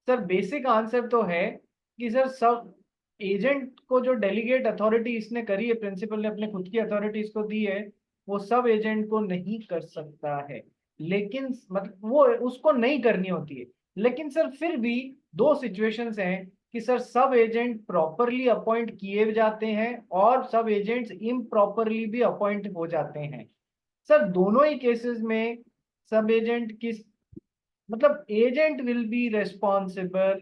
Sir basic answer तो है कि सर सब एजेंट को जो डेलीगेट अथॉरिटी इसने करी है, प्रिंसिपल ने अपने खुद की अथॉरिटी इसको दी है, वो सब एजेंट को नहीं कर सकता है। लेकिन मतलब वो उसको नहीं करनी होती है। लेकिन सर फिर भी दो सिचुएशंस हैं कि सर सब एजेंट प्रॉपरली अपॉइंट किए जाते हैं और सब एजेंट्स इम्प्रॉपरली भी अपॉइंट हो जाते हैं। सर दोनों ही केसेस में सब एजेंट किस मतलब agent will be responsible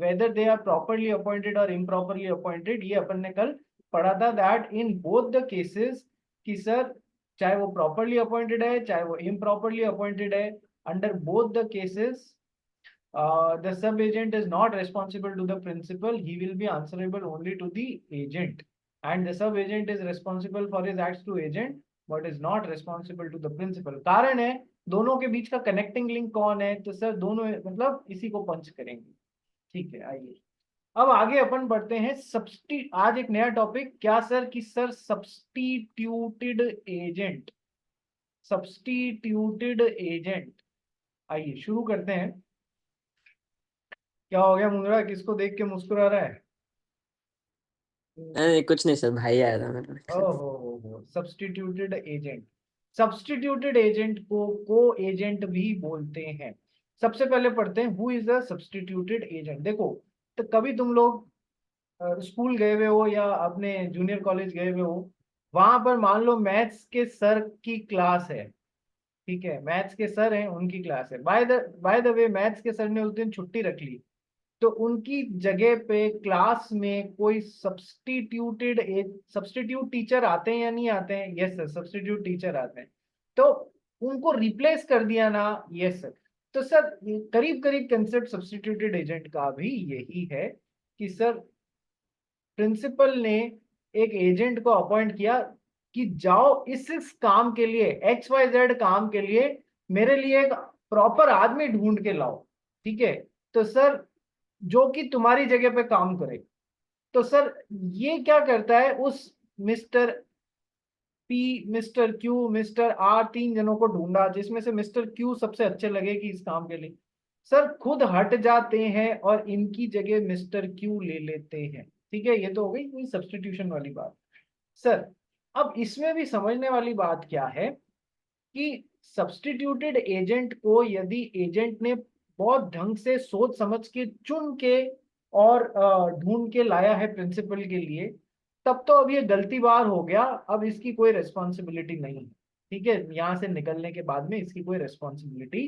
whether they are properly appointed or improperly appointed। ये अपन ने कल पढ़ा था that in both the cases कि सर चाहे वो properly appointed है चाहे वो improperly appointed है, under both the cases the sub agent is not responsible to the principal, he will be answerable only to the agent, and the sub agent is responsible for his acts to agent but is not responsible to the principal। कारण है दोनों के बीच का connecting link कौन है, तो sir दोनों मतलब इसी को पंच करेंगे। ठीक है, आइए अब आगे अपन बढ़ते हैं। आज एक नया टॉपिक क्या सर कि sir substituted agent. Substituted agent, आइए शुरू करते हैं। क्या हो गया मुंगरा, किसको देख के मुस्कुरा रहा है? अरे कुछ नहीं सर, भाई आया था मेरे पास। ओहो, सब्स्टिट्यूटेड एजेंट। सब्स्टिट्यूटेड एजेंट को एजेंट भी बोलते हैं। सबसे पहले पढ़ते हैं who is a substituted agent. देखो, तो कभी तुम लोग स्कूल गए हुए हो या अपने जूनियर कॉलेज गए हुए हो, वहां पर मान लो मैथ्स के सर की क्लास है। ठीक है, मैथ्स के सर हैं, उनकी क्लास है। बाय द वे मैथ्स के सर ने उस दिन छुट्टी रख ली, तो उनकी जगह पे क्लास में कोई सब्स्टिट्यूट टीचर आते हैं या नहीं आते हैं? यस सर, सब्स्टिट्यूट टीचर आते हैं। तो उनको रिप्लेस कर दिया ना? Yes sir. तो सर करीब करीब कंसेप्ट सब्स्टिट्यूटेड एजेंट का भी यही है कि सर प्रिंसिपल ने एक एजेंट को अपॉइंट किया कि जाओ इस काम के लिए, XYZ काम के लिए मेरे लिए एक प्रॉपर आदमी ढूंढ के लाओ। ठीक है, तो सर जो कि तुम्हारी जगह पे काम करे। तो सर ये क्या करता है, उस mister P, mister Q, mister R, तीन जनों को ढूंढा जिसमें से मिस्टर क्यू सबसे अच्छे लगे कि इस काम के लिए, सर खुद हट जाते हैं और इनकी जगह मिस्टर क्यू ले लेते हैं। ठीक है, ये तो हो गई सब्स्टिट्यूशन वाली बात। सर अब इसमें भी समझने वाली बात क्या है कि सब्स्टिट्यूटेड एजेंट को यदि एजेंट ने बहुत ढंग से सोच समझ के चुन के और ढूंढ के लाया है प्रिंसिपल के लिए, तब तो अब ये गलती बार हो गया, अब इसकी कोई रिस्पॉन्सिबिलिटी नहीं है। ठीक है, यहां से निकलने के बाद में इसकी कोई रिस्पॉन्सिबिलिटी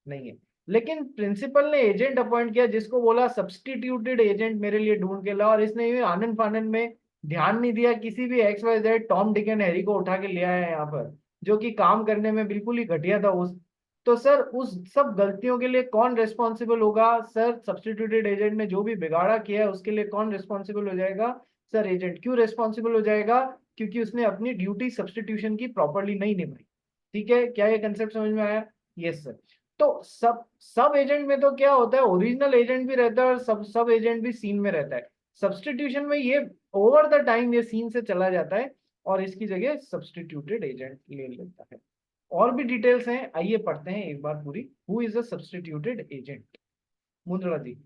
नहीं है। लेकिन प्रिंसिपल ने एजेंट अपॉइंट किया जिसको बोला सब्स्टिट्यूटेड एजेंट मेरे लिए ढूंढ के ला, और इसने ये आनंद फानंद में ध्यान नहीं दिया, किसी भी XYZ Tom Dick and Harry को उठा के ले आया है यहाँ पर, जो कि काम करने में बिल्कुल ही घटिया था उस। तो सर उस सब गलतियों के लिए कौन रिस्पॉन्सिबल होगा? सर सब्स्टिट्यूटेड एजेंट ने जो भी बिगाड़ा किया है उसके लिए कौन रिस्पॉन्सिबल हो जाएगा? Sir agent. क्यों रिस्पॉन्सिबल हो जाएगा? क्योंकि उसने अपनी ड्यूटी सब्स्टिट्यूशन की प्रॉपरली नहीं निभाई। ठीक है, क्या ये कंसेप्ट समझ में आया? Yes sir. तो सब सब एजेंट में तो क्या होता है, ओरिजिनल एजेंट भी रहता है और सब सब एजेंट भी सीन में रहता है। सब्स्टिट्यूशन में ये ओवर द टाइम ये सीन से चला जाता है और इसकी जगह सब्स्टिट्यूटेड एजेंट ले लेता है। और भी डिटेल्स हैं, आइए पढ़ते हैं एक बार पूरी। Who is a substituted agent? Mundra ji.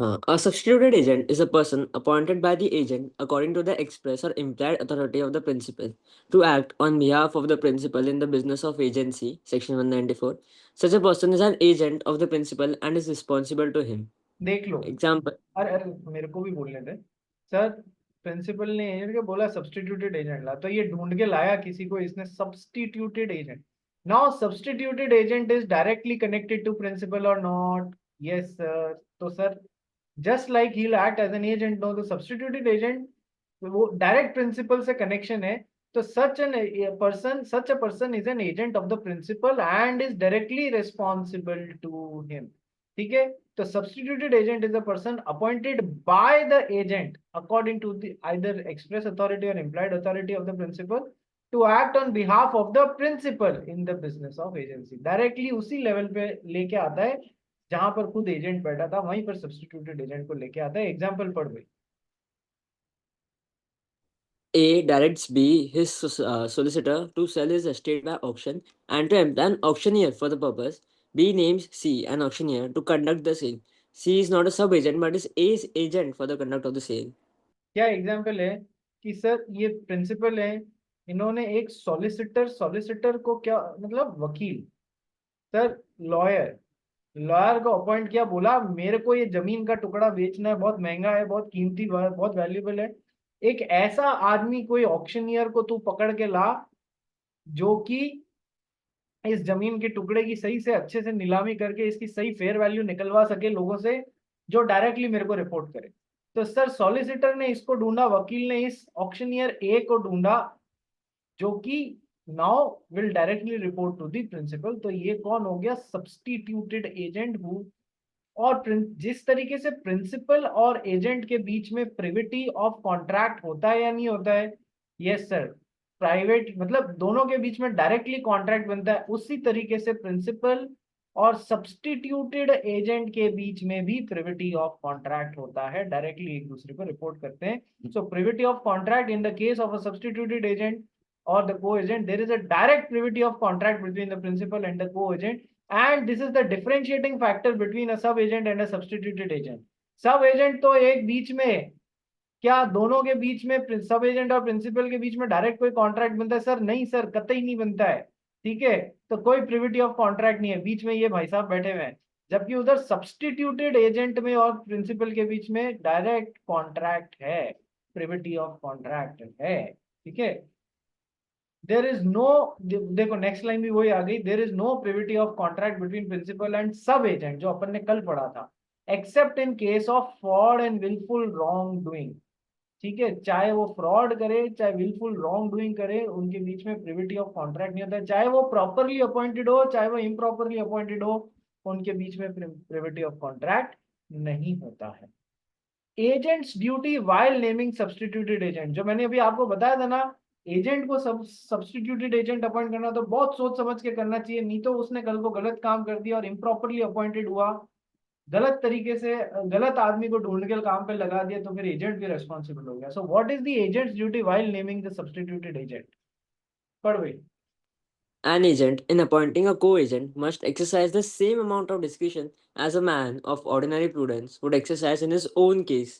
A substituted agent is a person appointed by the agent according to the express or implied authority of the principal to act on behalf of the principal in the business of agency, Section 194. Such a person is an agent of the principal and is responsible to him. देख लो, Example. अरे अरे मेरे को भी बोलने दे। Sir principal ने agent को बोला सब्स्टिट्यूटेड एजेंट ला, तो ये ढूंढ के लाया किसी को, इसने substituted agent. Now substituted agent is directly connected to principal और नॉट? Yes sir. तो sir just like he act as an agent, no, तो सब्स्टिट्यूटेड एजेंट वो डायरेक्ट प्रिंसिपल से कनेक्शन है। तो such a person is an agent of the principal and is directly responsible to him. ठीक है, तो substituted agent is a person appointed by the agent according to the either express authority और implied authority of the principal to act on behalf of the principal in the business of agency. Directly उसी level पे लेके आता है जहां पर खुद agent बैठा था, वहीं पर सब्स्टिट्यूटेड एजेंट को लेके आता है। एग्जाम्पल पढ़ भाई। A directs B, his solicitor, to sell his estate by auction and to employ an auctioneer for the purpose. B names C, an auctioneer, to conduct the sale. C is not a sub-agent but is A's agent for the conduct of the sale. क्या example है कि sir ये principal है, इन्होंने एक solicitor को क्या मतलब वकील, सर लॉयर, लॉयर को अपॉइंट किया, बोला मेरे को ये जमीन का टुकड़ा बेचना है, बहुत महंगा है, बहुत कीमती, बहुत वैल्यूबल है, एक ऐसा आदमी कोई ऑक्शनियर को तू पकड़ के ला जो कि इस जमीन के टुकड़े की सही से अच्छे से नीलामी करके इसकी सही फेयर वैल्यू निकलवा सके लोगों से, जो डायरेक्टली मेरे को रिपोर्ट करे। तो सर सॉलिसिटर ने इसको ढूंढा, वकील ने इस ऑक्शनियर ए को ढूंढा जो कि now will directly report to the principal. तो ये कौन हो गया? Substituted agent who. और जिस तरीके से प्रिंसिपल और एजेंट के बीच में प्रिविटी ऑफ कॉन्ट्रैक्ट होता है या नहीं होता है? यस सर, प्राइवेट मतलब दोनों के बीच में डायरेक्टली कॉन्ट्रैक्ट बनता है, उसी तरीके से प्रिंसिपल और सब्स्टिट्यूटेड एजेंट के बीच में भी प्रिविटी ऑफ कॉन्ट्रैक्ट होता है, डायरेक्टली एक दूसरे को रिपोर्ट करते हैं। So privity of contract in the case of a substituted agent or the co-agent, there is a direct privity of contract between the principal and the co-agent, and this is the differentiating factor between a sub-agent and a substituted agent. Sub-agent तो एक बीच में, क्या दोनों के बीच में, सब agent और प्रिंसिपल के बीच में डायरेक्ट कोई कॉन्ट्रैक्ट बनता है? सर नहीं सर, कतई नहीं बनता है। ठीक है, तो कोई प्रिविटी ऑफ कॉन्ट्रैक्ट नहीं है, बीच में ये भाई साहब बैठे हुए हैं। जबकि उधर सब्स्टिट्यूटेड एजेंट में और प्रिंसिपल के बीच में डायरेक्ट कॉन्ट्रैक्ट है, प्रिविटी ऑफ कॉन्ट्रैक्ट है। ठीक है, देर इज नो, देखो नेक्स्ट लाइन भी वही आ गई, there is no privity of contract between principal and sub agent, जो अपन ने कल पढ़ा था, except in case of fraud and wilful wrongdoing. ठीक है, चाहे वो फ्रॉड करे चाहे विलफुल रॉन्ग डूइंग करे, उनके बीच में प्रिविटी ऑफ कॉन्ट्रैक्ट नहीं होता है, चाहे वो प्रॉपरली अपॉइंटेड हो चाहे वो इम्प्रॉपरली अपॉइंटेड हो, उनके बीच में प्रिविटी ऑफ कॉन्ट्रैक्ट नहीं होता है। Agents duty while naming substituted agent, जो मैंने अभी आपको बताया था ना, एजेंट को सब्स्टिट्यूटेड एजेंट अपॉइंट करना तो बहुत सोच समझ के करना चाहिए, नहीं तो उसने कल को गलत काम कर दिया और इम्प्रॉपरली अपॉइंटेड हुआ, गलत तरीके से गलत आदमी को ढूंढ के काम पे लगा दिया, तो फिर एजेंट भी रेस्पॉन्सिबल हो गया। So what is the agents duty while naming the substituted agent? पढ़ भाई। An agent, in appointing a co-agent, must exercise the same amount of discretion as a man of ordinary prudence would exercise in his own case.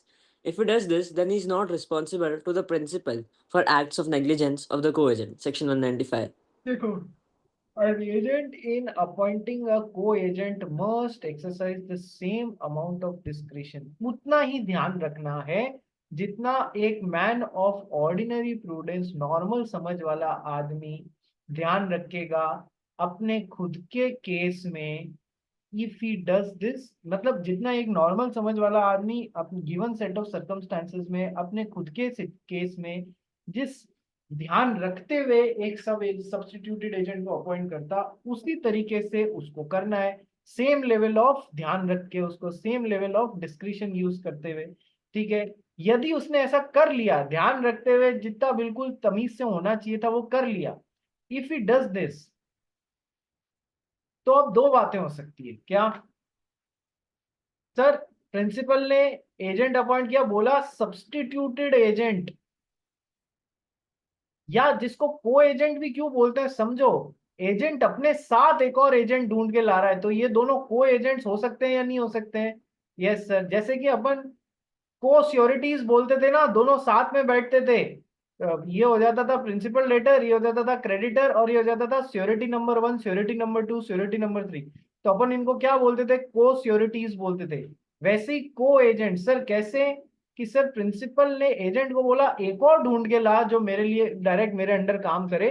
If he does this, then he is not responsible to the principal for acts of negligence of the co-agent. Section 195. देखो, an agent in appointing a co-agent must exercise the same amount of discretion, उतना ही ध्यान रखना है जितना एक man of ordinary prudence, normal समझ वाला आदमी ध्यान रखेगा अपने खुद के केस में। इफ ही डज दिस, मतलब जितना एक नॉर्मल समझ वाला आदमी अपने गिवन सेट ऑफ सर्कमस्टांसेस में अपने खुद के केस में जिस ध्यान रखते हुए एक सब्स्टिट्यूटेड एजेंट को अपॉइंट करता, उसी तरीके से उसको करना है, सेम लेवल ऑफ ध्यान रख के उसको, same level of discretion use करते हुए। ठीक है, यदि उसने ऐसा कर लिया ध्यान रखते हुए, जितना बिल्कुल तमीज से होना चाहिए था वो कर लिया, इफ ही डज दिस, तो अब दो बातें हो सकती है। क्या सर? प्रिंसिपल ने एजेंट अपॉइंट किया, बोला सब्स्टिट्यूटेड एजेंट, या जिसको को एजेंट भी क्यों बोलते हैं समझो, एजेंट अपने साथ एक और एजेंट ढूंढ के ला रहा है, तो ये दोनों को एजेंट्स हो सकते हैं या नहीं हो सकते हैं? यस सर, जैसे कि अपन को श्योरिटीज बोलते थे ना, दोनों साथ में बैठते थे, ये हो जाता था प्रिंसिपल लेटर, ये हो जाता था क्रेडिटर, और ये हो जाता था surety number 1, surety number 2, surety number 3, तो अपन इनको क्या बोलते थे? को श्योरिटीज बोलते थे। वैसे ही को एजेंट, सर कैसे? कि सर प्रिंसिपल ने एजेंट को बोला एक और ढूंढ के ला जो मेरे लिए डायरेक्ट मेरे अंडर काम करे,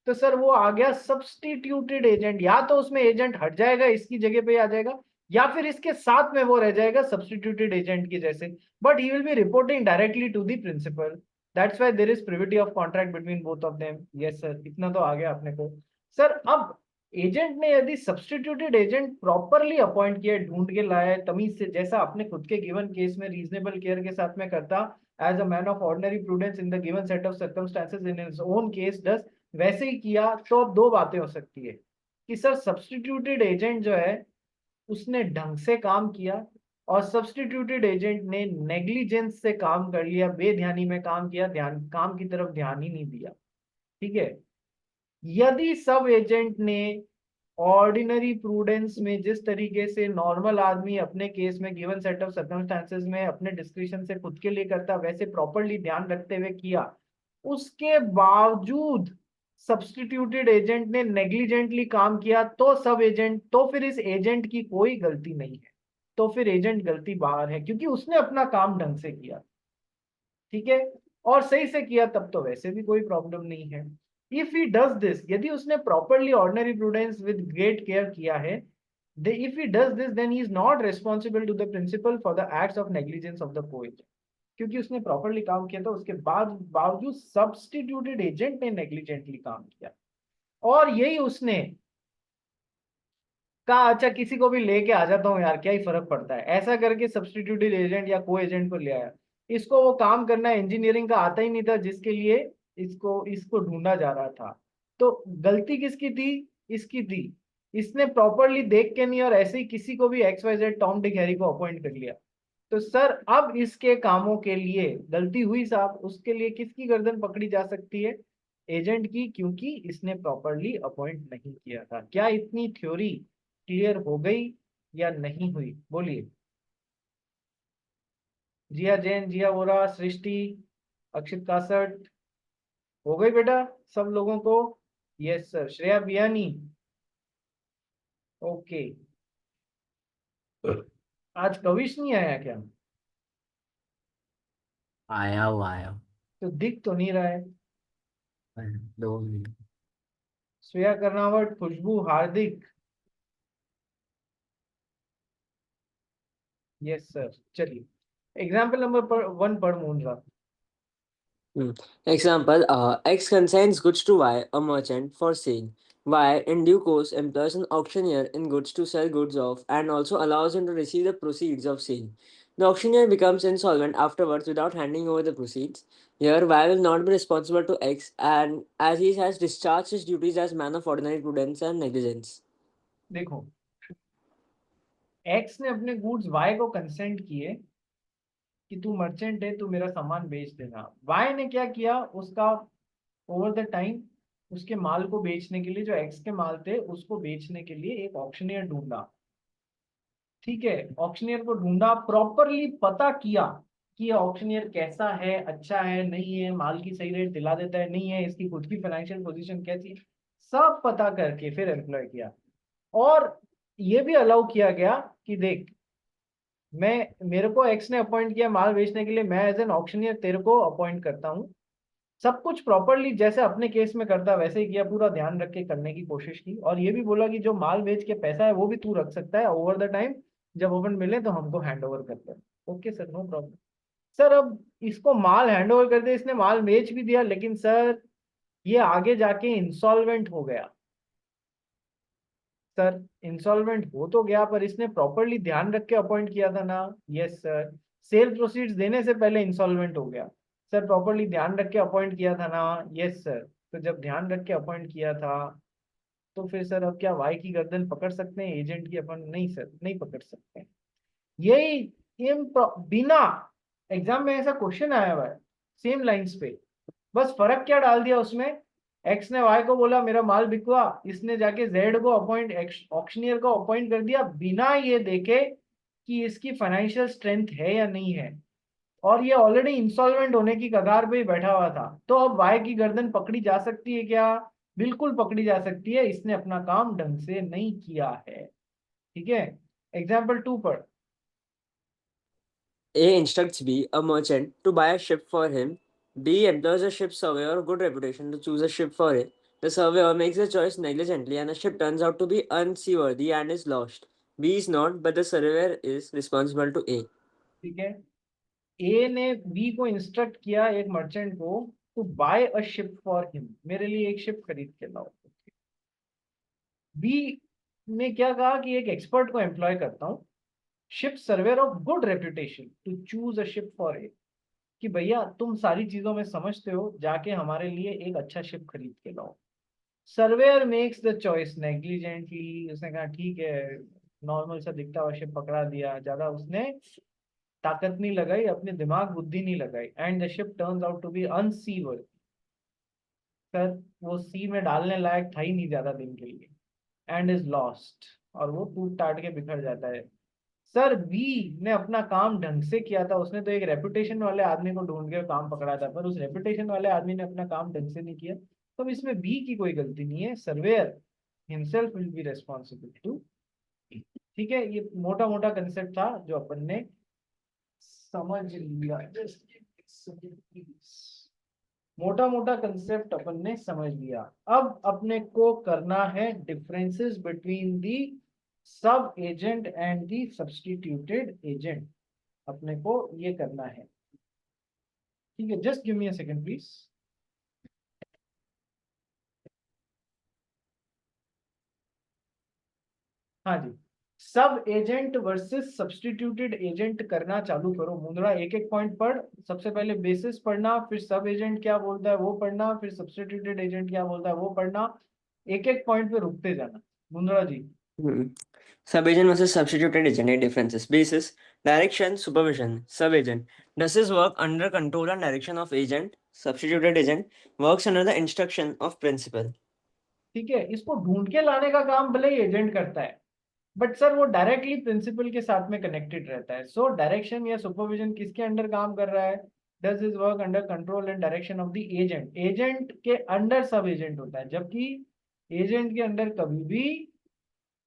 तो सर वो आ गया सब्स्टिट्यूटेड एजेंट, या तो उसमें एजेंट हट जाएगा इसकी जगह पे आ जाएगा, या फिर इसके साथ में वो रह जाएगा सब्स्टिट्यूटेड एजेंट की जैसे, but he will be reporting directly to the principal. That's why there is privity of contract between both of them. Yes sir, इतना तो आ गया अपने को। सर अब एजेंट ने यदि सब्स्टिट्यूटेड एजेंट प्रॉपरली अपॉइंट किया, ढूंढ के लाया है तमीज से, जैसा अपने खुद के गिवन केस में रीजनेबल केयर के साथ में करता, as a man of ordinary prudence in the given set of circumstances in his own case does, वैसे ही किया, तो अब दो बातें हो सकती है कि सर सब्स्टिट्यूटेड एजेंट जो है उसने ढंग से काम किया, और सब्स्टिट्यूटेड एजेंट ने नेग्लिजेंस से काम कर लिया, बेध्यानी में काम किया, ध्यान काम की तरफ ध्यान ही नहीं दिया। ठीक है, यदि सब एजेंट ने ऑर्डिनरी प्रूडेंस में जिस तरीके से नॉर्मल आदमी अपने केस में गिवन सेट ऑफ सर्कमस्टांसेस में अपने डिस्क्रिप्शन से खुद के लिए करता, वैसे प्रॉपरली ध्यान रखते हुए किया, उसके बावजूद सब्स्टिट्यूटेड एजेंट ने नेग्लिजेंटली काम किया, तो सब एजेंट, तो फिर इस एजेंट की कोई गलती नहीं है, तो फिर एजेंट गलती बाहर है, क्योंकि उसने अपना काम ढंग से किया। ठीक है, और सही से किया तब तो वैसे भी कोई प्रॉब्लम नहीं है। इफ ही डज दिस, यदि उसने properly ordinary prudence with great care किया है, if he does this then he is not responsible to the principal for the acts of negligence of the को, क्योंकि उसने प्रॉपरली काम किया था, उसके बाद बावजूद सब्स्टिट्यूटेड एजेंट ने नेग्लिजेंटली काम किया, और यही उसने कहा अच्छा किसी को भी लेके आ जाता हूँ यार, क्या ही फर्क पड़ता है, ऐसा करके सब्स्टिट्यूटेड एजेंट या को एजेंट को ले आया। इसको वो काम करना इंजीनियरिंग का आता ही नहीं था जिसके लिए इसको इसको ढूंढा जा रहा था। तो गलती किसकी थी? इसकी थी। इसने प्रॉपरली देख के नहीं, और ऐसे ही किसी को भी X Y Z Tom Dick Harry को अपॉइंट कर लिया। तो सर अब इसके कामों के लिए गलती हुई साहब, उसके लिए किसकी गर्दन पकड़ी जा सकती है? एजेंट की, क्योंकि इसने प्रॉपरली अपॉइंट नहीं किया था। क्या इतनी थ्योरी क्लियर हो गई या नहीं हुई? बोलिए। जिया जैन, जिया वोरा, सृष्टि, अक्षित कासट, हो गई बेटा सब लोगों को? Yes sir. Shreya Biyani, okay. आज कविश नहीं आया क्या? आया हो आया हो। तो दिख तो नहीं रहा है। 2 मिनट। श्रेया कर्नावट, खुशबू, हार्दिक, यस सर। चलिए एग्जाम्पल नंबर 1 पढ़ मूंजा। Example, X consigns goods to Y, a merchant, for sale. Y, in due course, employs an auctioneer in goods to sell goods of and also allows him to receive the proceeds of sale. The auctioneer becomes insolvent afterwards without handing over the proceeds. Here, Y will not be responsible to X, and as he has discharged his duties as man of ordinary prudence and negligence. देखो, x ने अपने goods Y को consent किए कि तू merchant है, तू मेरा सामान बेच देना। वाई ने क्या किया, उसका ओवर द टाइम उसके माल को बेचने के लिए, जो एक्स के माल थे उसको बेचने के लिए एक ऑक्शनियर ढूंढा। ठीक है, ऑक्शनियर को ढूंढा, प्रॉपरली पता किया कि ये ऑक्शनियर कैसा है, अच्छा है नहीं है, माल की सही रेट दिला देता है नहीं है, इसकी खुद की फाइनेंशियल पोजीशन कैसी है, सब पता करके फिर एम्प्लॉय किया। और ये भी अलाउ किया गया कि देख, मेरे को एक्स ने अपॉइंट किया माल बेचने के लिए, मैं एज एन ऑक्शनियर तेरे को अपॉइंट करता हूँ। सब कुछ प्रॉपरली जैसे अपने केस में करता वैसे ही किया, पूरा ध्यान रख के करने की कोशिश की, और ये भी बोला कि जो माल बेच के पैसा है वो भी तू रख सकता है, ओवर द टाइम जब अपन मिले तो हमको हैंड ओवर कर दे। Okay sir, no problem. Sir अब इसको माल हैंड ओवर कर दे, इसने माल बेच भी दिया, लेकिन सर ये आगे जाके इंसॉल्वेंट हो गया। सर इंसॉल्वेंट हो तो गया, पर इसने प्रॉपरली ध्यान रख के अपॉइंट किया था ना? Yes sir. सेल प्रोसीड्स देने से पहले इंसॉल्वेंट हो गया। सर प्रॉपरली ध्यान रख के अपॉइंट किया था ना? Yes sir. तो जब ध्यान रख के अपॉइंट किया था, तो फिर सर अब क्या वाई की गर्दन पकड़ सकते हैं एजेंट की? अपन नहीं सर, नहीं पकड़ सकते हैं। यही बिना एग्जाम में ऐसा क्वेश्चन आया हुआ है सेम लाइंस पे, बस फर्क क्या डाल दिया उसमें, एक्स ने वाई को बोला मेरा माल बिकवा, इसने जाके जेड को अपॉइंट, ऑक्शनियर को अपॉइंट कर दिया, बिना ये देखे कि इसकी फाइनेंशियल स्ट्रेंथ है या नहीं है, और ये ऑलरेडी इंसॉल्वेंट होने की कगार पे ही बैठा हुआ था। तो अब वाई की गर्दन पकड़ी जा सकती है क्या? बिल्कुल पकड़ी जा सकती है, इसने अपना काम ढंग से नहीं किया है। ठीक है, एग्जाम्पल 2 पर। A instructs B, a merchant, to buy a ship for him. B employs a ship surveyor of good reputation to choose a ship for it. The surveyor makes the choice negligently and the ship turns out to be unseaworthy and is lost. B is not, but the surveyor is responsible to A. ठीक है, ए ने B को instruct किया, एक merchant को, to buy a ship for him, मेरे लिए एक शिप खरीद के लाओ। बी ने क्या कहा कि एक एक्सपर्ट को एम्प्लॉय करता हूँ, ship surveyor of good reputation, to choose a ship for a, कि भैया तुम सारी चीजों में समझते हो, जाके हमारे लिए एक अच्छा शिप खरीद के लाओ। Surveyor makes the choice negligently, उसने कहा ठीक है, नॉर्मल सा दिखता हुआ शिप पकड़ा दिया, ज्यादा उसने ताकत नहीं लगाई, अपने दिमाग बुद्धि नहीं लगाई, and the ship turns out to be unseaworthy. Sir वो सी में डालने लायक था ही नहीं ज्यादा दिन के लिए। एंड इज लॉस्ट, और वो टूट टाट के बिखर जाता है। सर बी ने अपना काम ढंग से किया था, उसने तो एक रेपुटेशन वाले आदमी को ढूंढ के काम पकड़ा था, पर उस रेपुटेशन वाले आदमी ने अपना काम ढंग से नहीं किया, तो इसमें बी की कोई गलती नहीं है। Surveyor himself will be responsible to. ठीक है, ये मोटा मोटा कंसेप्ट था जो अपन ने समझ लिया। मोटा मोटा कंसेप्ट अपन ने समझ लिया। अब अपने को करना है डिफरेंसेस बिटवीन दी सब agent and the substituted agent, अपने को ये करना है। ठीक है, just give me a second please. हाँ जी, सब एजेंट वर्सेस सब्स्टिट्यूटेड एजेंट करना चालू करो। मुंद्रा एक एक पॉइंट पढ़, सबसे पहले बेसिस पढ़ना, फिर सब एजेंट क्या बोलता है वो पढ़ना, फिर सब्स्टिट्यूटेड एजेंट क्या बोलता है वो पढ़ना, एक एक पॉइंट पे रुकते जाना। मुंद्रा जी। Sub-agent versus substituted agent. Any differences? Basis, direction, supervision. Sub-agent. Does his work under control and direction of agent? Substituted agent works under the instruction of principal. ठीक है, इसको ढूंढ के लाने का काम भले ही एजेंट करता है, बट सर वो डायरेक्टली प्रिंसिपल के साथ में कनेक्टेड रहता है। सो डायरेक्शन या सुपरविजन किसके अंडर काम कर रहा है? Does his work under control and direction of the agent. Agent के अंडर सब एजेंट होता है, जबकि एजेंट के अंडर कभी भी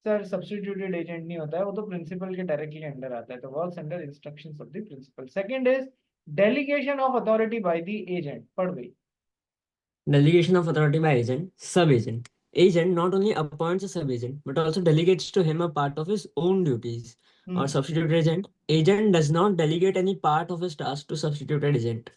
सर सब्स्टिट्यूटेड एजेंट नहीं होता है, वो तो प्रिंसिपल के डायरेक्टली अंडर आता है, तो works under instructions of the principal. Second is delegation of authority by the agent. पढ़ गई। Delegation of authority by agent. Sub-agent. Agent not only appoints a sub-agent but also delegates to him a part of his own duties. Or substituted agent. Agent does not delegate any part of his task to substituted agent.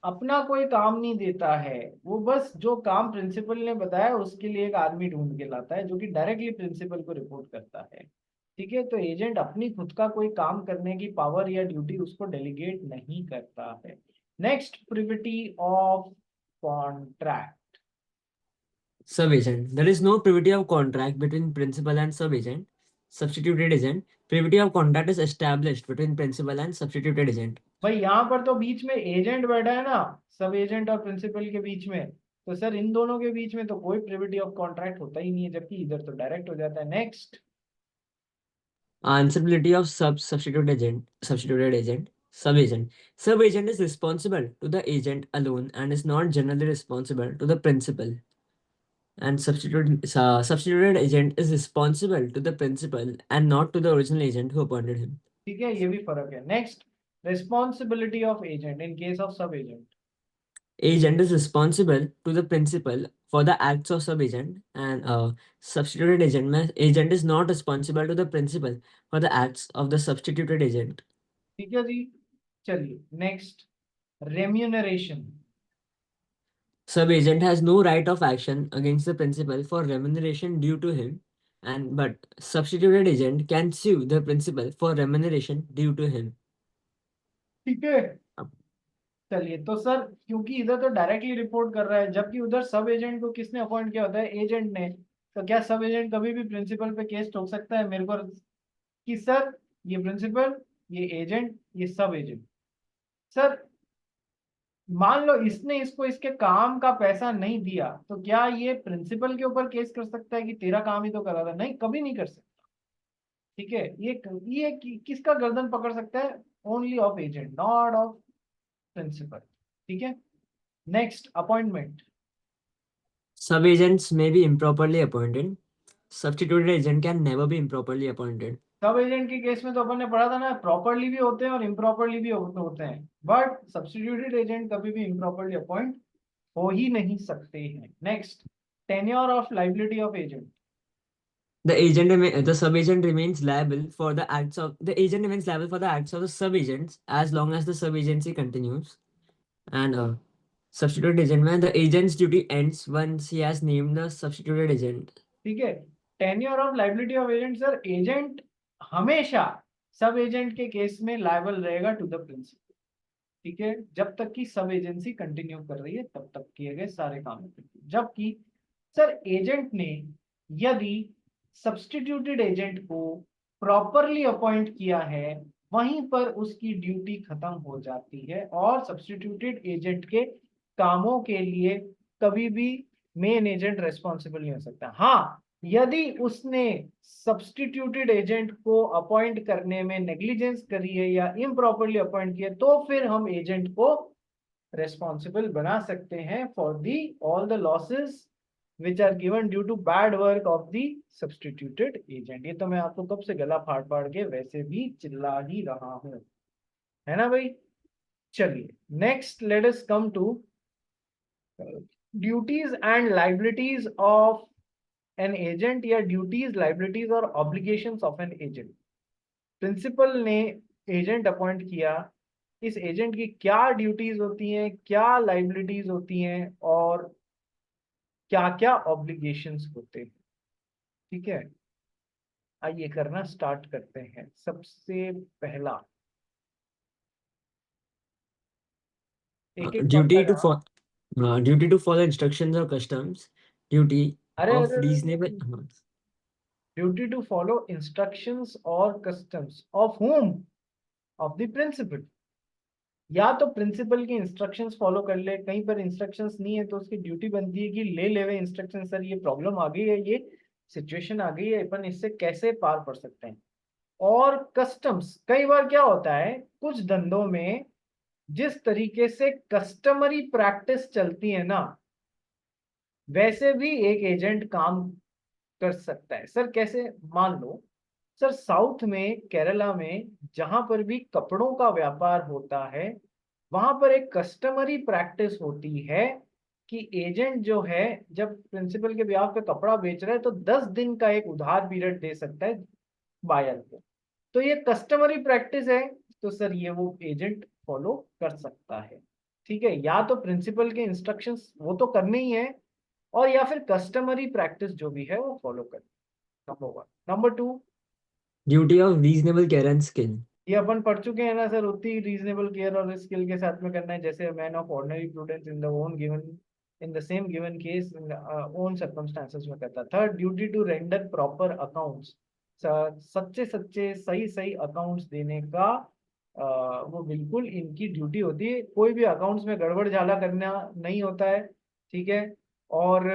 अपना कोई काम नहीं देता है, वो बस जो काम प्रिंसिपल ने बताया उसके लिए एक आदमी ढूंढ के लाता है जो कि डायरेक्टली प्रिंसिपल को रिपोर्ट करता है। ठीक है, तो एजेंट अपनी खुद का कोई काम करने की पावर या ड्यूटी उसको डेलीगेट नहीं करता है। Next, privity of contract. Sub-agent. There is no privity of contract between principal and sub-agent. Substituted agent. Privity of contract is established between principal and substituted agent. भाई यहाँ पर तो बीच में एजेंट बैठा है ना, सब एजेंट और प्रिंसिपल के बीच में, तो सर इन दोनों के बीच में तो कोई प्रिविटी ऑफ कॉन्ट्रैक्ट होता ही नहीं है, जबकि इधर तो डायरेक्ट हो जाता है। Next, Answerability of substituted agent. Sub-agent. Sub-agent is responsible to the agent alone and is not generally responsible to the principal. And substituted agent is responsible to the principal and not to the original agent who appointed him. ठीक है, ये भी फर्क है। Next, responsibility of agent in case of सब agent. Agent is responsible to the principal for the acts of sub-agent, and substituted agent is not responsible to the principal for the acts of the substituted agent. ठीक है जी, चलिए next, remuneration. Sub-agent has no right of action against the principal for remuneration due to him, but substituted agent can sue the principal for remuneration due to him. ठीक है, चलिए तो sir क्योंकि इधर तो डायरेक्टली रिपोर्ट कर रहा है, जबकि उधर सब एजेंट को किसने अपॉइंट किया होता है? एजेंट ने। तो क्या सब एजेंट कभी भी प्रिंसिपल पे केस ठोक सकता है मेरे को कि सर ये प्रिंसिपल, ये एजेंट, ये सब एजेंट? सर मान लो इसने इसको इसके काम का पैसा नहीं दिया, तो क्या ये प्रिंसिपल के ऊपर केस कर सकता है कि तेरा काम ही तो करा था? नहीं, कभी नहीं कर सकता। ठीक है, ये किसका गर्दन पकड़ सकता है? Only of agent, not of principal. ठीक है, next, appointment. Sub-agents may be improperly appointed. Substituted agent can never be improperly appointed. सब एजेंट के केस में तो अपन ने पढ़ा था ना, प्रॉपरली भी होते हैं और इम्प्रॉपरली भी होते हैं, बट सब्स्टिट्यूटेड एजेंट कभी भी इम्प्रॉपरली अपॉइंट हो ही नहीं सकते हैं। Next, tenure of liability of agent. The sub-agent remains liable for the acts of the agent remains liable for the acts of the sub-agents as long as the sub-agency continues. And substituted agent, when the agent's duty ends once he has named the substituted agent. ठीक है, tenure of liability of agent, sir agent हमेशा सब agent के case में liable रहेगा to the principal. ठीक है, जब तक कि सब एजेंसी कंटिन्यू कर रही है तब तक किए गए सारे काम। जबकि सर एजेंट ने यदि सब्स्टिट्यूटेड एजेंट को प्रॉपरली अपॉइंट किया है, वहीं पर उसकी ड्यूटी खत्म हो जाती है और सब्स्टिट्यूटेड एजेंट के कामों के लिए कभी भी मेन एजेंट रेस्पॉन्सिबल नहीं हो सकता। हाँ, यदि उसने सब्स्टिट्यूटेड एजेंट को अपॉइंट करने में नेग्लिजेंस करी है या इम्प्रॉपरली अपॉइंट किया, तो फिर हम एजेंट को रेस्पॉन्सिबल बना सकते हैं for the all the losses which are given due to bad work of the substituted agent। ये तो मैं आपको कब से गला फाड़ फाड़ के वैसे भी चिल्ला ही रहा हूं, है ना भाई। चलिए next let us come to duties and liabilities of an agent या ड्यूटीज लाइबिलिटीज और obligations of an agent. Principal ने एजेंट अपॉइंट किया, इस एजेंट की क्या ड्यूटीज होती हैं, क्या लाइबिलिटीज होती हैं और क्या क्या ऑब्लिगेशंस होते हैं। ठीक है, आइए करना स्टार्ट करते हैं। सबसे पहला एक एक Duty पढ़ता to जाओ। follow, duty to follow instructions or customs, duty अरे of अरे reasonable, duty to follow instructions और customs of whom, of the principal. या तो प्रिंसिपल की इंस्ट्रक्शंस फॉलो कर ले, कहीं पर इंस्ट्रक्शंस नहीं है तो उसकी ड्यूटी बनती है कि ले लेवे इंस्ट्रक्शन, सर ये प्रॉब्लम आ गई है, ये सिचुएशन आ गई है, अपन इससे कैसे पार पड़ सकते हैं। और कस्टम्स, कई बार क्या होता है कुछ धंधों में जिस तरीके से कस्टमरी प्रैक्टिस चलती है ना, वैसे भी एक एजेंट काम कर सकता है। सर कैसे, मान लो सर साउथ में केरला में जहां पर भी कपड़ों का व्यापार होता है, वहां पर एक कस्टमरी प्रैक्टिस होती है कि एजेंट जो है जब प्रिंसिपल के ब्याह पे कपड़ा बेच रहा है तो 10 दिन का एक उधार पीरियड दे सकता है बायर को। तो ये कस्टमरी प्रैक्टिस है, तो सर ये वो एजेंट फॉलो कर सकता है। ठीक है, या तो प्रिंसिपल के इंस्ट्रक्शंस वो तो करने ही है, और या फिर कस्टमरी प्रैक्टिस जो भी है वो फॉलो कर। Number 1। Number 2, duty of reasonable care and skill. ये अपन पढ़ चुके हैं ना सर, उतनी रीजनेबल केयर और स्किल के साथ में करना है जैसे man of ordinary prudence in the own given in the same given case in own circumstances में करता। Third, duty to render proper accounts, सच्चे सच्चे सही सही अकाउंट्स देने का वो बिल्कुल इनकी ड्यूटी होती है। कोई भी अकाउंट्स में गड़बड़ झाला करना नहीं होता है। ठीक है, और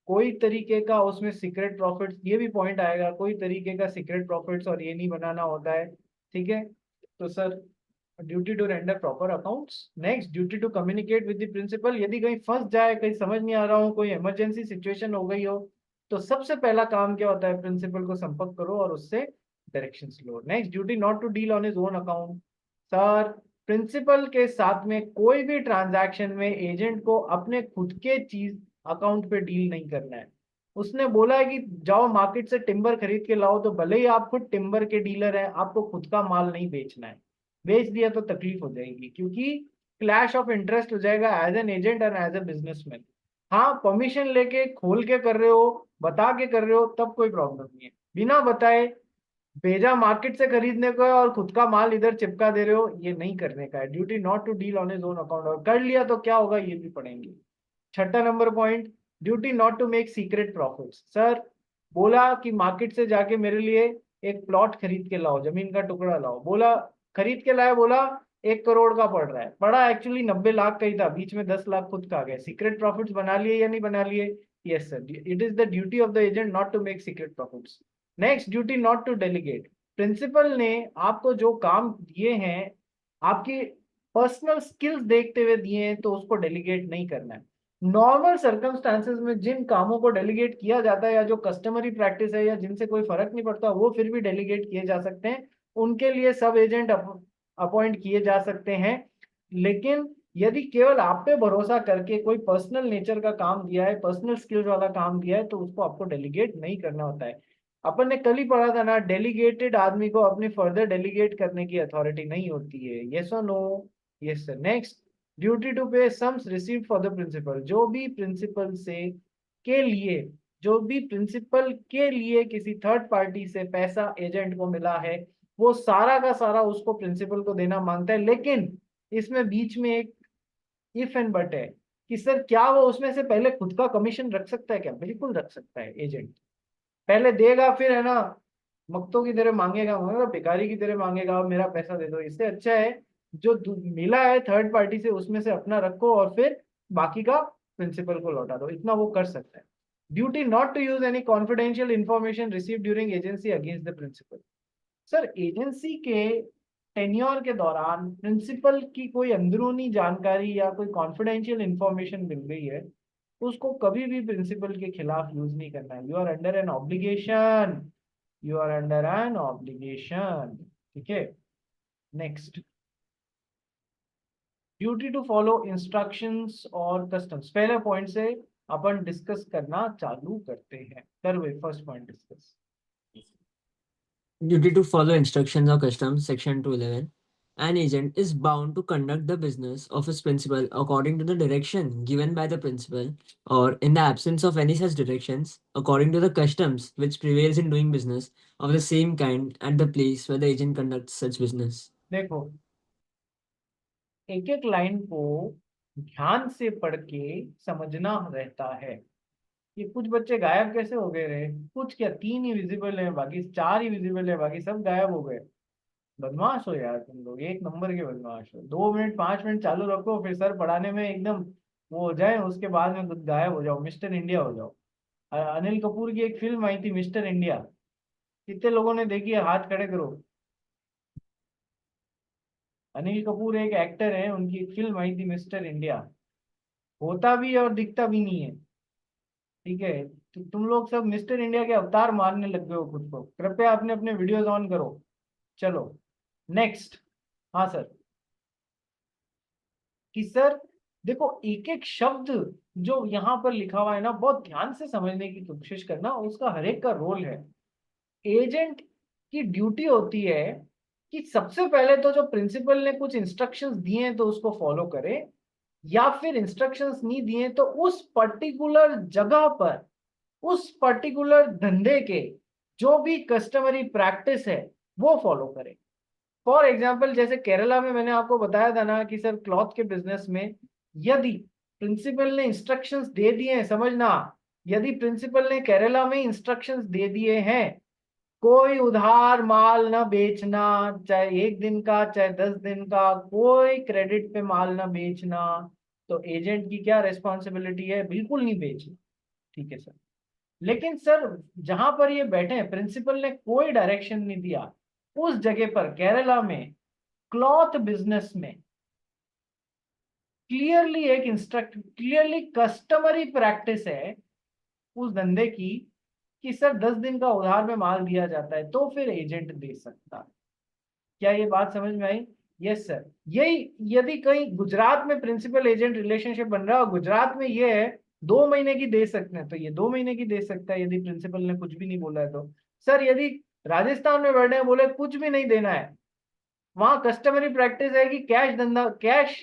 कोई तरीके का उसमें सीक्रेट प्रॉफिट्स, ये भी पॉइंट आएगा, कोई तरीके का सीक्रेट प्रॉफिट्स और ये नहीं बनाना होता है। ठीक है, तो sir duty to render proper accounts. Next, duty to communicate with the principal. यदि कहीं फंस जाए, कहीं समझ नहीं आ रहा हो, कोई इमरजेंसी सिचुएशन हो गई हो, तो सबसे पहला काम क्या होता है, प्रिंसिपल को संपर्क करो और उससे डायरेक्शंस लो। Next, duty not to deal on his own account. Sir principal के साथ में कोई भी ट्रांजैक्शन में एजेंट को अपने खुद के चीज अकाउंट पे डील नहीं करना है। उसने बोला है कि जाओ मार्केट से टिम्बर खरीद के लाओ, तो भले ही आप खुद टिम्बर के डीलर हैं, आपको खुद का माल नहीं बेचना है। बेच दिया तो तकलीफ हो जाएगी, क्योंकि क्लैश ऑफ इंटरेस्ट हो जाएगा as an agent and as a businessman. हाँ, परमिशन लेके खोल के कर रहे हो, बता के कर रहे हो, तब कोई प्रॉब्लम नहीं है। बिना बताए भेजा मार्केट से खरीदने को है और खुद का माल इधर चिपका दे रहे हो, ये नहीं करने का है। Duty not to deal on his own account, और कर लिया तो क्या होगा ये भी पढ़ेंगे। छठा number point, duty not to make secret profits. Sir बोला कि मार्केट से जाके मेरे लिए एक प्लॉट खरीद के लाओ, जमीन का टुकड़ा लाओ, बोला खरीद के लाया, बोला 1 करोड़ का पड़ रहा है, पड़ा एक्चुअली 90 लाख का ही था, बीच में 10 लाख खुद का आ गया। सीक्रेट प्रॉफिट्स बना लिए या नहीं बना लिए? Yes sir, it is the duty of the agent not to make secret profits. Next, duty not to delegate. Principal ने आपको जो काम दिए हैं, आपकी पर्सनल स्किल्स देखते हुए दिए हैं, तो उसको डेलीगेट नहीं करना है। नॉर्मल सर्कमस्टांसेस में जिन कामों को डेलीगेट किया जाता है या जो कस्टमरी प्रैक्टिस है या जिनसे कोई फर्क नहीं पड़ता, वो फिर भी डेलीगेट किए जा सकते हैं, उनके लिए सब एजेंट अपॉइंट किए जा सकते हैं। लेकिन यदि केवल आप पे भरोसा करके कोई पर्सनल नेचर का काम दिया है, पर्सनल स्किल्स वाला काम दिया है, तो उसको आपको डेलीगेट नहीं करना होता है। अपन ने कल ही पढ़ा था ना, डेलीगेटेड आदमी को अपनी फर्दर डेलीगेट करने की अथॉरिटी नहीं होती है। यस और no? Yes sir. Next, duty to pay sums received for the principal. जो भी प्रिंसिपल से के लिए जो भी प्रिंसिपल के लिए किसी थर्ड पार्टी से पैसा एजेंट को मिला है, वो सारा का सारा उसको प्रिंसिपल को देना मांगता है। लेकिन इसमें बीच में एक इफ एंड बट है कि सर क्या वो उसमें से पहले खुद का कमीशन रख सकता है क्या? बिल्कुल रख सकता है। एजेंट पहले देगा, फिर है ना मक्तों की तरह मांगेगा, मतलब भिखारी की तरह मांगेगा, मेरा पैसा दे दो। इससे अच्छा है जो मिला है थर्ड पार्टी से उसमें से अपना रखो और फिर बाकी का प्रिंसिपल को लौटा दो। इतना वो कर सकता है। Duty not to use any confidential information receive during agency against the principal. Sir agency के टेन्योर के दौरान प्रिंसिपल की कोई अंदरूनी जानकारी या कोई कॉन्फिडेंशियल इंफॉर्मेशन मिल गई है, उसको कभी भी प्रिंसिपल के खिलाफ यूज नहीं करना है। You are under an obligation, you are under an obligation. ठीक है, next, duty to follow instructions और कस्टम्स। पहले पॉइंट से अपन डिस्कस करना चालू करते हैं। करवे first point discuss. Duty to follow instructions or customs, section 211. An agent is bound to conduct the business of his principal according to the direction given by the principal, or in the absence of any such directions, according to the customs which prevails in doing business of the same kind at the place where the agent conducts such business. देखो, एक एक line को ध्यान से पढ़ के समझना रहता है। ये कुछ बच्चे गायब कैसे हो गए रे? कुछ क्या, 3 ही विजिबल है, बाकी 4 ही विजिबल है, बाकी सब गायब हो गए। बदमाश हो यार तुम लोग, एक नंबर के बदमाश हो। 2 मिनट 5 मिनट चालू रखो, फिर सर पढ़ाने में एकदम वो हो जाए, उसके बाद में खुद गायब हो जाओ, मिस्टर इंडिया हो जाओ। अनिल कपूर की एक फिल्म आई थी मिस्टर इंडिया, कितने लोगों ने देखी है? हाथ खड़े करो। अनिल कपूर एक एक्टर है, उनकी एक फिल्म आई थी मिस्टर इंडिया। होता भी है और दिखता भी नहीं है। ठीक है, तो तुम लोग सब मिस्टर इंडिया के अवतार मारने लग गए हो खुद को। कृपया अपने अपने वीडियोस ऑन करो। चलो नेक्स्ट। हाँ सर, कि सर देखो, एक एक शब्द जो यहाँ पर लिखा हुआ है ना, बहुत ध्यान से समझने की कोशिश करना, उसका हर एक का रोल है। एजेंट की ड्यूटी होती है कि सबसे पहले तो जो प्रिंसिपल ने कुछ इंस्ट्रक्शंस दिए हैं तो उसको फॉलो करे, या फिर इंस्ट्रक्शंस नहीं दिए तो उस पर्टिकुलर जगह पर, उस पर्टिकुलर धंधे के जो भी कस्टमरी प्रैक्टिस है वो फॉलो करे। फॉर एग्जाम्पल, जैसे केरला में मैंने आपको बताया था ना कि सर क्लॉथ के बिजनेस में यदि प्रिंसिपल ने इंस्ट्रक्शंस दे दिए हैं, समझना, यदि प्रिंसिपल ने केरला में इंस्ट्रक्शंस दे दिए हैं, कोई उधार माल ना बेचना, चाहे 1 दिन का चाहे 10 दिन का, कोई क्रेडिट पे माल ना बेचना, तो एजेंट की क्या रिस्पॉन्सिबिलिटी है? बिल्कुल नहीं बेचना। ठीक है सर। लेकिन सर जहां पर ये बैठे हैं, प्रिंसिपल ने कोई डायरेक्शन नहीं दिया, उस जगह पर केरला में क्लॉथ बिजनेस में क्लियरली एक इंस्ट्रक्ट, क्लियरली कस्टमरी प्रैक्टिस है उस धंधे की कि सर 10 दिन का उधार में माल दिया जाता है, तो फिर एजेंट दे सकता है। क्या ये बात समझ में आई? Yes sir. यही यदि कहीं गुजरात में प्रिंसिपल एजेंट रिलेशनशिप बन रहा है और गुजरात में ये है 2 महीने की दे सकते हैं, तो ये 2 महीने की दे सकता है यदि प्रिंसिपल ने कुछ भी नहीं बोला है तो। सर यदि राजस्थान में बैठे हैं, बोले कुछ भी नहीं देना है, वहां कस्टमरी प्रैक्टिस है कि कैश धंधा, कैश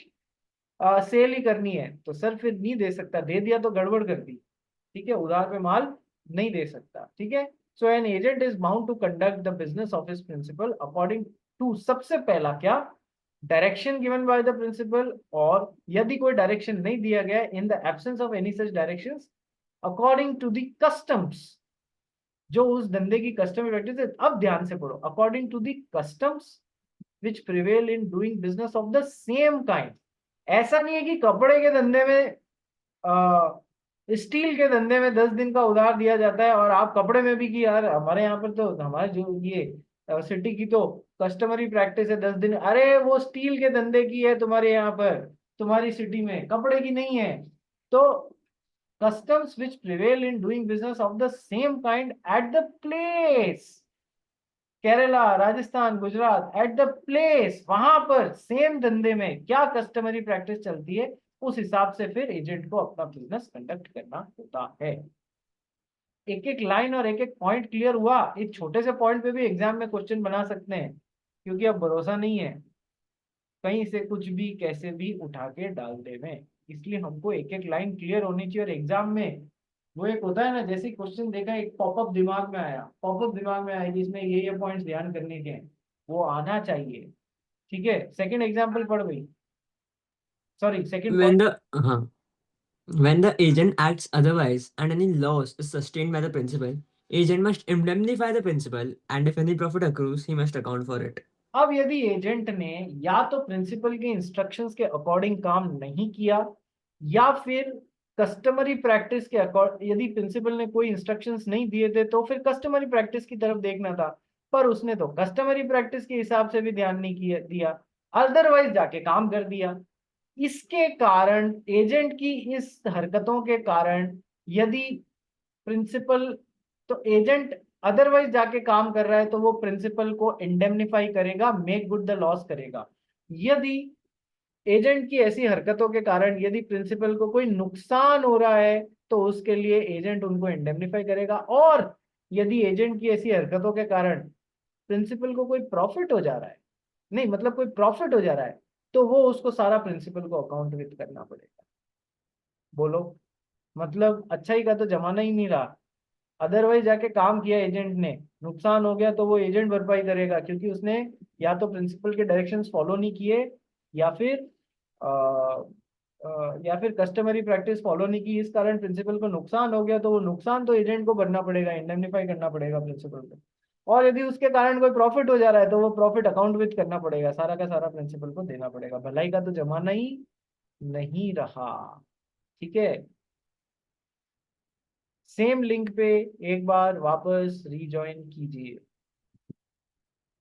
सेल ही करनी है, तो सर फिर नहीं दे सकता। दे दिया तो गड़बड़ कर दी। ठीक है, उधार पे माल नहीं दे सकता। ठीक है, so an agent is bound to conduct the business of his principal according to, सबसे पहला क्या, direction given by the principal, और यदि कोई डायरेक्शन नहीं दिया गया, in the absence of any such directions, according to the customs, जो उस धंधे की कस्टमरी प्रैक्टिस है। अब ध्यान से पढ़ो, according to the customs which prevail in doing business of the same kind. ऐसा नहीं है कि कपड़े के धंधे में, स्टील के धंधे में 10 दिन का उधार दिया जाता है और आप कपड़े में भी, कि यार हमारे यहाँ पर तो, हमारे जो ये सिटी की तो कस्टमरी प्रैक्टिस है 10 दिन। अरे वो स्टील के धंधे की है तुम्हारे यहाँ पर, तुम्हारी सिटी में, कपड़े की नहीं है। तो customs which prevail in doing business of the same kind at the place, Kerala, Rajasthan, Gujarat, at the place, वहां पर सेम धंधे में क्या कस्टमरी प्रैक्टिस चलती है, उस हिसाब से फिर एजेंट को अपना बिजनेस कंडक्ट करना होता है। एक एक लाइन और एक एक पॉइंट क्लियर हुआ? एक छोटे से पॉइंट पे भी एग्जाम में क्वेश्चन बना सकते हैं, क्योंकि अब भरोसा नहीं है, कहीं से कुछ भी कैसे भी उठा के डाल दे में। इसलिए हमको एक एक लाइन क्लियर होनी चाहिए। और एग्जाम में वो एक होता है ना, जैसे क्वेश्चन देखा, एक पॉपअप दिमाग में आया, पॉपअप दिमाग में आया जिसमें ये पॉइंट्स ध्यान करने के हैं, वो आना चाहिए। ठीक है, सेकंड एग्जांपल पढ़ गई, sorry second When point. the when the agent acts otherwise and any loss is sustained by the principal, agent must indemnify the principal, and if any profit accrues, he must account for it. अब यदि agent ने या तो principal के instructions के according काम नहीं किया, या फिर कस्टमरी प्रैक्टिस के अकॉर्डिंग, यदि प्रिंसिपल ने कोई इंस्ट्रक्शंस नहीं दिए थे तो फिर कस्टमरी प्रैक्टिस की तरफ देखना था, पर उसने तो कस्टमरी प्रैक्टिस के हिसाब से भी ध्यान नहीं दिया, अदरवाइज जाके काम कर दिया। इसके कारण, एजेंट की इस हरकतों के कारण, यदि प्रिंसिपल, तो एजेंट अदरवाइज जाके काम कर रहा है तो वो प्रिंसिपल को इंडेमनिफाई करेगा, मेक गुड द लॉस करेगा। यदि एजेंट की ऐसी हरकतों के कारण यदि प्रिंसिपल को कोई नुकसान हो रहा है तो उसके लिए एजेंट उनको इंडेमनिफाई करेगा, और यदि एजेंट की ऐसी हरकतों के कारण प्रिंसिपल को कोई प्रॉफिट हो जा रहा है, नहीं मतलब कोई प्रॉफिट हो जा रहा है, तो वो उसको सारा प्रिंसिपल को अकाउंट विद करना पड़ेगा। बोलो, मतलब अच्छाई का तो जमाना ही नहीं रहा। अदरवाइज जाके काम किया एजेंट ने, नुकसान हो गया तो वो एजेंट भरपाई करेगा, क्योंकि उसने या तो प्रिंसिपल के डायरेक्शंस फॉलो नहीं किए, या फिर या फिर कस्टमरी प्रैक्टिस फॉलो नहीं की, इस कारण प्रिंसिपल को नुकसान हो गया तो वो नुकसान तो एजेंट को भरना पड़ेगा, इंडेमनिफाई करना पड़ेगा प्रिंसिपल को। और यदि उसके कारण कोई प्रॉफिट हो जा रहा है तो वो प्रॉफिट अकाउंट विद करना पड़ेगा, सारा का सारा प्रिंसिपल को देना पड़ेगा। भलाई का तो जमाना ही नहीं रहा। ठीक है, सेम लिंक पे एक बार वापस रीजॉइन कीजिए।